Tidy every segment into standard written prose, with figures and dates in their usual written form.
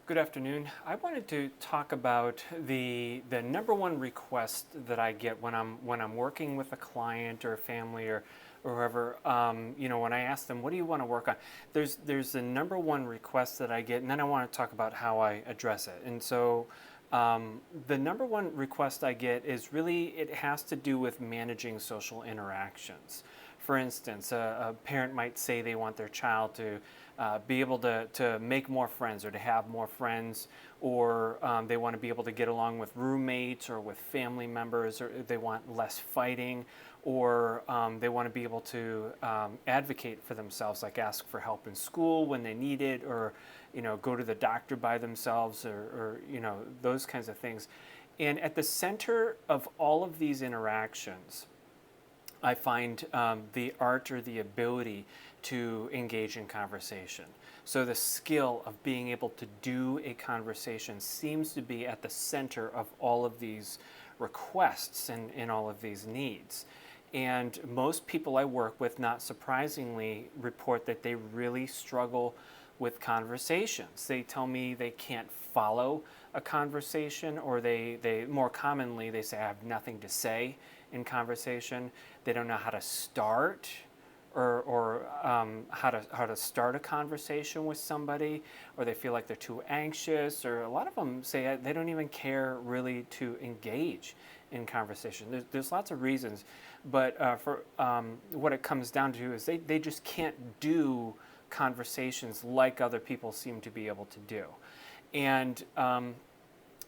Good afternoon. I wanted to talk about the number one request that I get when I'm working with a client or a family or whoever. When I ask them, "What do you want to work on?" There's the number one request that I get, and then I want to talk about how I address it. And so, the number one request I get is really it has to do with managing social interactions. For instance, a parent might say they want their child to be able to make more friends or to have more friends, or they want to be able to get along with roommates or with family members, or they want less fighting, or they want to be able to advocate for themselves, like ask for help in school when they need it, or go to the doctor by themselves, or those kinds of things. And at the center of all of these interactions, I find the art or the ability to engage in conversation. So the skill of being able to do a conversation seems to be at the center of all of these requests and all of these needs. And most people I work with, not surprisingly, report that they really struggle with conversations. They tell me they can't follow a conversation, or they more commonly they say, "I have nothing to say in conversation." They don't know how to start, or how to start a conversation with somebody, or they feel like they're too anxious, or a lot of them say they don't even care really to engage in conversation. There's lots of reasons, but for what it comes down to is they just can't do conversations like other people seem to be able to do. And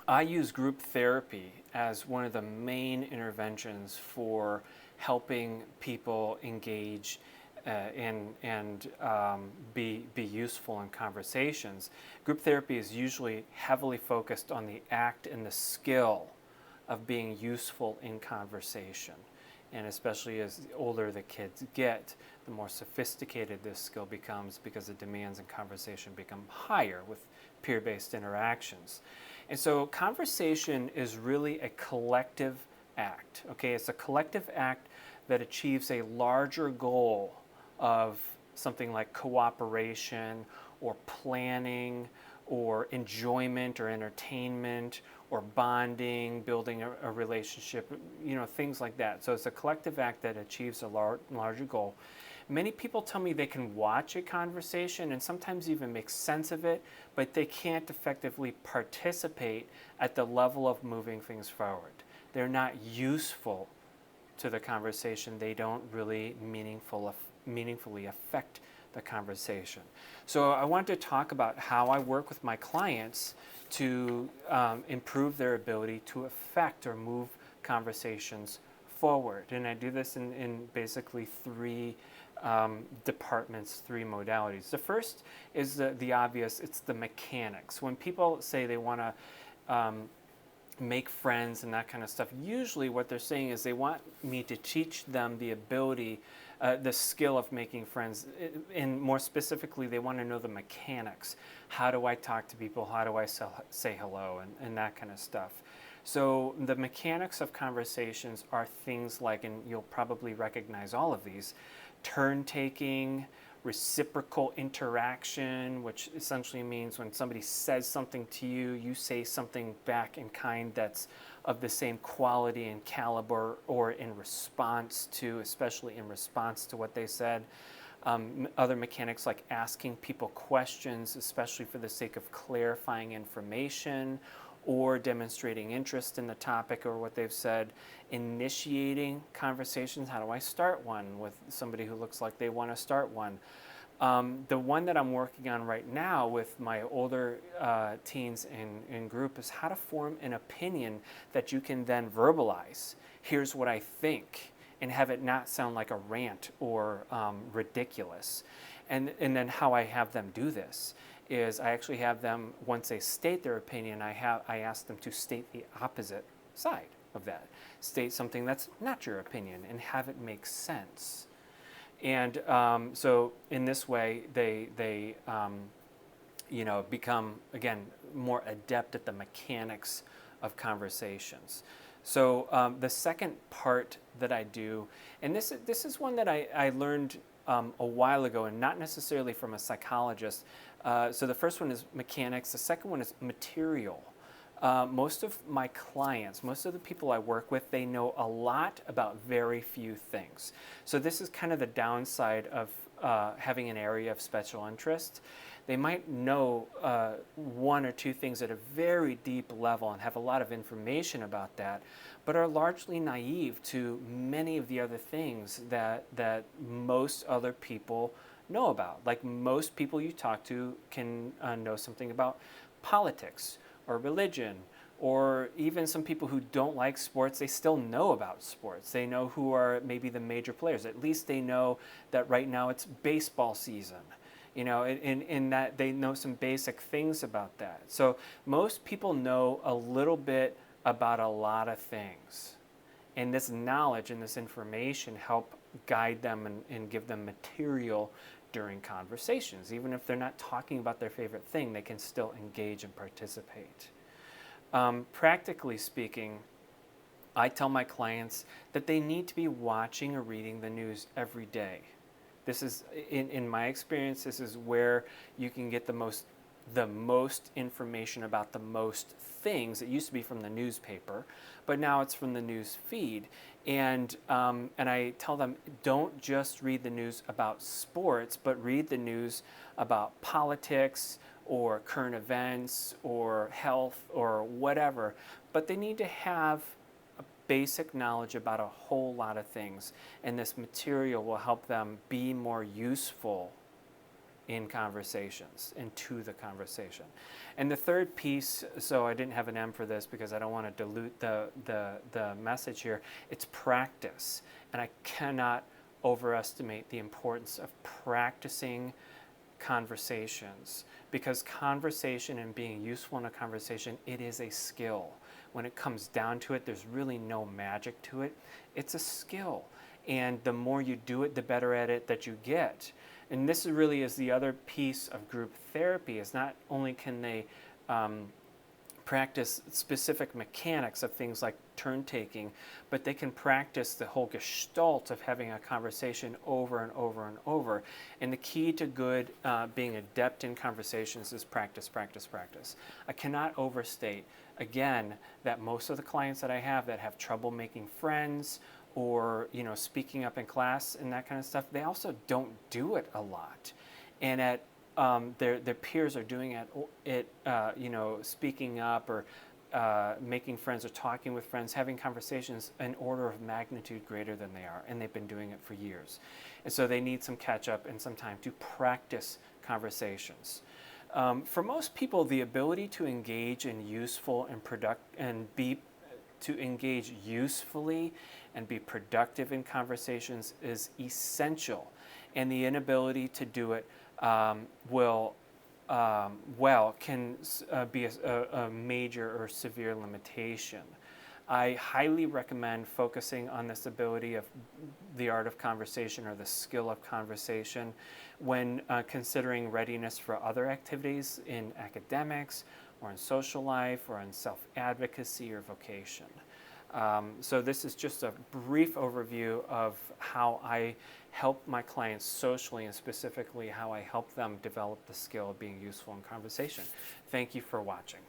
I use group therapy as one of the main interventions for helping people engage and be useful in conversations. Group therapy is usually heavily focused on the act and the skill of being useful in conversation. And especially as older the kids get, the more sophisticated this skill becomes, because the demands in conversation become higher with peer-based interactions. And so conversation is really a collective act. Okay, it's a collective act that achieves a larger goal of something like cooperation or planning or enjoyment or entertainment or bonding, building a relationship, things like that. So it's a collective act that achieves a larger goal. Many people tell me they can watch a conversation and sometimes even make sense of it, but they can't effectively participate at the level of moving things forward. They're not useful to the conversation. They don't really meaningfully affect the conversation. So I want to talk about how I work with my clients to improve their ability to affect or move conversations forward. And I do this in basically three departments, three modalities. The first is the obvious. It's the mechanics. When people say they want to make friends and that kind of stuff, usually what they're saying is they want me to teach them the ability, the skill of making friends, and more specifically, they want to know the mechanics. How do I talk to people? How do I say hello, and that kind of stuff. So the mechanics of conversations are things like, and you'll probably recognize all of these: turn taking, reciprocal interaction, which essentially means when somebody says something to you, you say something back in kind that's of the same quality and caliber, or especially in response to what they said. Other mechanics like asking people questions, especially for the sake of clarifying information or demonstrating interest in the topic or what they've said. Initiating conversations. How do I start one with somebody who looks like they want to start one? The one that I'm working on right now with my older teens in group is how to form an opinion that you can then verbalize. Here's what I think, and have it not sound like a rant or ridiculous. And then how I have them do this is I actually have them, once they state their opinion, I ask them to state the opposite side of that. State something that's not your opinion and have it make sense. And so in this way, they become, again, more adept at the mechanics of conversations. So the second part that I do, and this is one that I learned a while ago, and not necessarily from a psychologist, So the first one is mechanics. The second one is material. Most of my clients, most of the people I work with, they know a lot about very few things. So this is kind of the downside of having an area of special interest. They might know one or two things at a very deep level and have a lot of information about that, but are largely naive to many of the other things that most other people know about. Like most people you talk to can know something about politics or religion, or even some people who don't like sports, they still know about sports. They know who are maybe the major players. At least they know that right now it's baseball season. In that they know some basic things about that. So most people know a little bit about a lot of things. And this knowledge and this information help guide them and give them material during conversations. Even if they're not talking about their favorite thing, they can still engage and participate. Practically speaking, I tell my clients that they need to be watching or reading the news every day. This is, in my experience, this is where you can get the most information about the most things. It used to be from the newspaper, but now it's from the news feed. And I tell them, don't just read the news about sports, but read the news about politics or current events or health or whatever. But they need to have a basic knowledge about a whole lot of things. And this material will help them be more useful in conversations and to the conversation. And the third piece, so I didn't have an M for this because I don't want to dilute the message here, it's practice. And I cannot overestimate the importance of practicing conversations, because conversation and being useful in a conversation, it is a skill. When it comes down to it, there's really no magic to it. It's a skill. And the more you do it, the better at it that you get. And this really is the other piece of group therapy, is not only can they practice specific mechanics of things like turn taking, but they can practice the whole gestalt of having a conversation over and over and over. And the key to good being adept in conversations is practice, practice, practice. I cannot overstate, again, that most of the clients that I have that have trouble making friends or speaking up in class and that kind of stuff, they also don't do it a lot. And at their peers are doing it, speaking up or making friends or talking with friends, having conversations an order of magnitude greater than they are, and they've been doing it for years. And so they need some catch up and some time to practice conversations. For most people, the ability to engage in useful and to engage usefully and be productive in conversations is essential, and the inability to do it can be a major or severe limitation. I highly recommend focusing on this ability of the art of conversation or the skill of conversation when considering readiness for other activities in academics or in social life or in self-advocacy or vocation. So this is just a brief overview of how I help my clients socially, and specifically how I help them develop the skill of being useful in conversation. Thank you for watching.